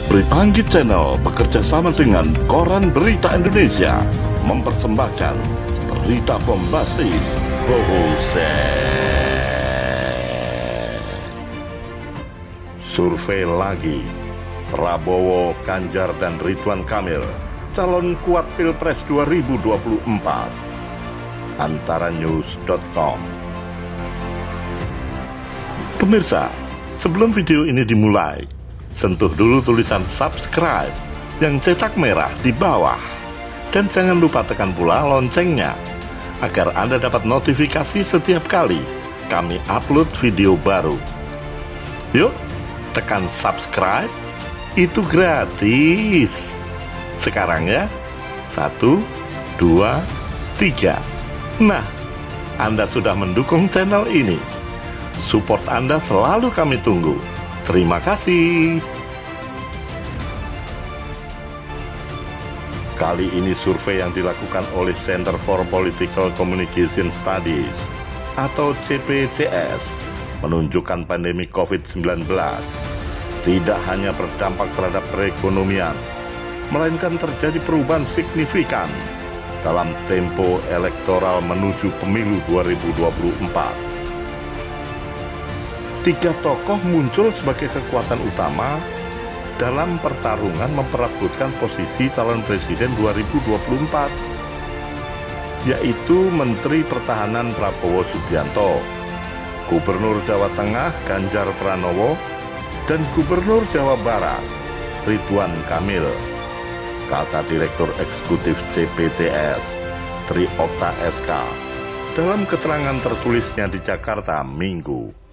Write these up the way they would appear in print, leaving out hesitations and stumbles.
Berita Channel bekerja sama dengan Koran Berita Indonesia mempersembahkan berita bombastis Survei lagi, Prabowo, Ganjar, dan Ridwan Kamil calon kuat Pilpres 2024. Antaranews.com. Pemirsa, sebelum video ini dimulai, sentuh dulu tulisan subscribe yang cetak merah di bawah. Dan jangan lupa tekan pula loncengnya, agar Anda dapat notifikasi setiap kali kami upload video baru. Yuk, tekan subscribe, itu gratis. Sekarang ya, 1, 2, 3. Nah, Anda sudah mendukung channel ini. Support Anda selalu kami tunggu. Terima kasih. Kali ini survei yang dilakukan oleh Center for Political Communication Studies atau CPCS menunjukkan pandemi COVID-19 tidak hanya berdampak terhadap perekonomian, melainkan terjadi perubahan signifikan dalam tempo elektoral menuju pemilu 2024. Tiga tokoh muncul sebagai kekuatan utama dalam pertarungan memperebutkan posisi calon presiden 2024, yaitu Menteri Pertahanan Prabowo Subianto, Gubernur Jawa Tengah Ganjar Pranowo, dan Gubernur Jawa Barat Ridwan Kamil, kata Direktur Eksekutif CPCS Tri Okta SK dalam keterangan tertulisnya di Jakarta Minggu.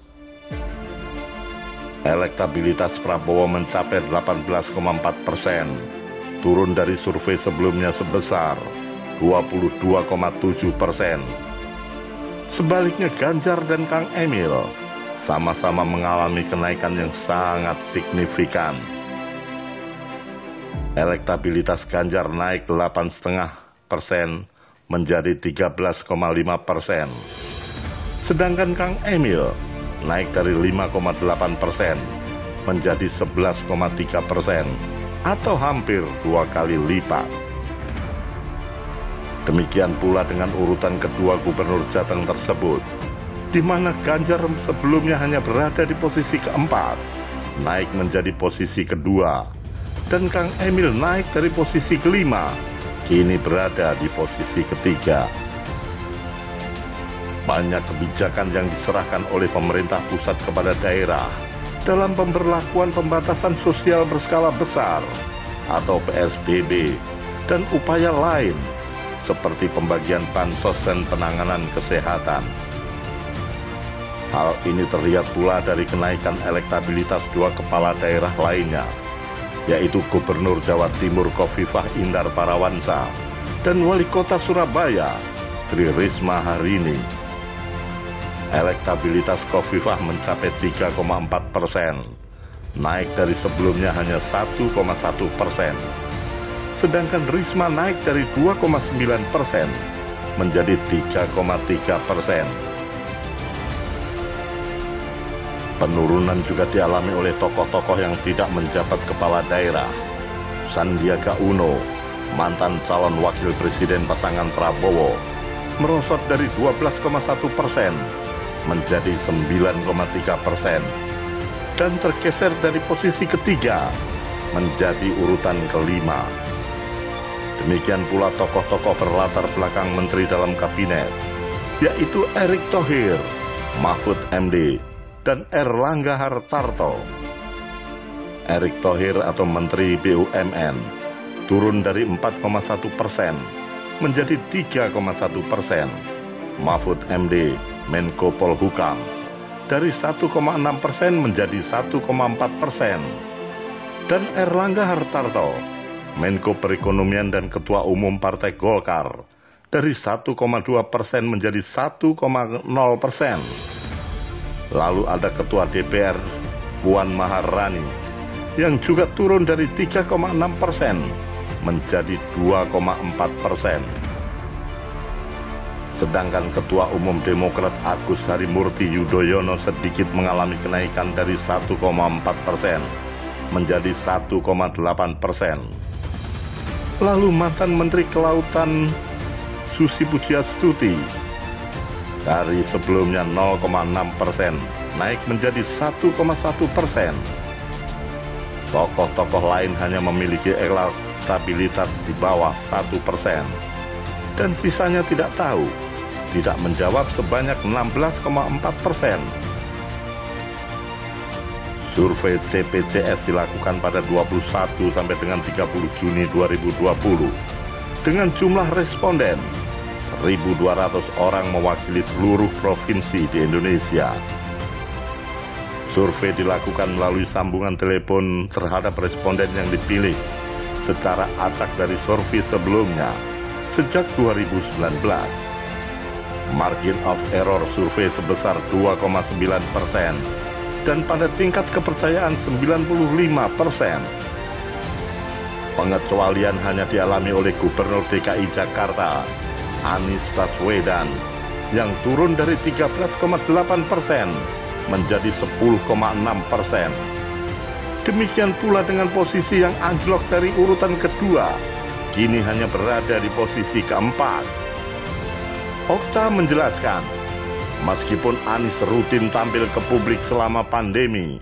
Elektabilitas Prabowo mencapai 18,4%, turun dari survei sebelumnya sebesar 22,7%. Sebaliknya Ganjar dan Kang Emil sama-sama mengalami kenaikan yang sangat signifikan. Elektabilitas Ganjar naik 8,5% menjadi 13,5%. Sedangkan Kang Emil naik dari 5,8% menjadi 11,3% atau hampir 2 kali lipat. Demikian pula dengan urutan kedua gubernur Jateng tersebut, di mana Ganjar sebelumnya hanya berada di posisi keempat, naik menjadi posisi kedua, dan Kang Emil naik dari posisi kelima, kini berada di posisi ketiga. Banyak kebijakan yang diserahkan oleh pemerintah pusat kepada daerah dalam pemberlakuan pembatasan sosial berskala besar atau PSBB dan upaya lain seperti pembagian bansos dan penanganan kesehatan. Hal ini terlihat pula dari kenaikan elektabilitas dua kepala daerah lainnya, yaitu Gubernur Jawa Timur Khofifah Indar Parawansa dan Wali Kota Surabaya Tri Risma hari ini. Elektabilitas Khofifah mencapai 3,4%, naik dari sebelumnya hanya 1,1%. Sedangkan Risma naik dari 2,9% menjadi 3,3%. Penurunan juga dialami oleh tokoh-tokoh yang tidak menjabat kepala daerah. Sandiaga Uno, mantan calon wakil presiden pasangan Prabowo, merosot dari 12,1% menjadi 9,3% dan tergeser dari posisi ketiga menjadi urutan kelima. Demikian pula tokoh-tokoh berlatar belakang menteri dalam kabinet, yaitu Erick Thohir, Mahfud MD, dan Erlangga Hartarto. Erick Thohir atau Menteri BUMN turun dari 4,1% menjadi 3,1%. Mahfud MD, Menko Polhukam, dari 1,6% menjadi 1,4%. Dan Erlangga Hartarto, Menko Perekonomian dan Ketua Umum Partai Golkar, dari 1,2% menjadi 1,0%. Lalu ada Ketua DPR Puan Maharani yang juga turun dari 3,6% menjadi 2,4%. Sedangkan Ketua Umum Demokrat Agus Harimurti Yudhoyono sedikit mengalami kenaikan dari 1,4% menjadi 1,8%. Lalu mantan Menteri Kelautan Susi Pujiastuti dari sebelumnya 0,6% naik menjadi 1,1%. Tokoh-tokoh lain hanya memiliki elektabilitas di bawah 1%. Dan sisanya tidak tahu, tidak menjawab sebanyak 16,4%. Survei CPCS dilakukan pada 21 sampai dengan 30 Juni 2020 dengan jumlah responden 1.200 orang mewakili seluruh provinsi di Indonesia. Survei dilakukan melalui sambungan telepon terhadap responden yang dipilih secara acak dari survei sebelumnya sejak 2019. Margin of error survei sebesar 2,9% dan pada tingkat kepercayaan 95%. Pengecualian hanya dialami oleh Gubernur DKI Jakarta, Anies Baswedan, yang turun dari 13,8% menjadi 10,6%. Demikian pula dengan posisi yang anjlok dari urutan kedua, kini hanya berada di posisi keempat. Okta menjelaskan, meskipun Anies rutin tampil ke publik selama pandemi,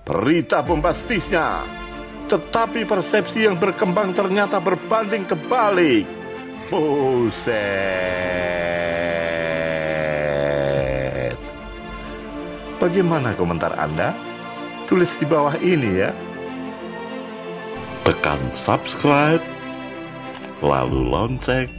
berita bombastisnya, tetapi persepsi yang berkembang ternyata berbanding kebalik. Buset. Bagaimana komentar Anda? Tulis di bawah ini ya. Tekan subscribe, lalu lonceng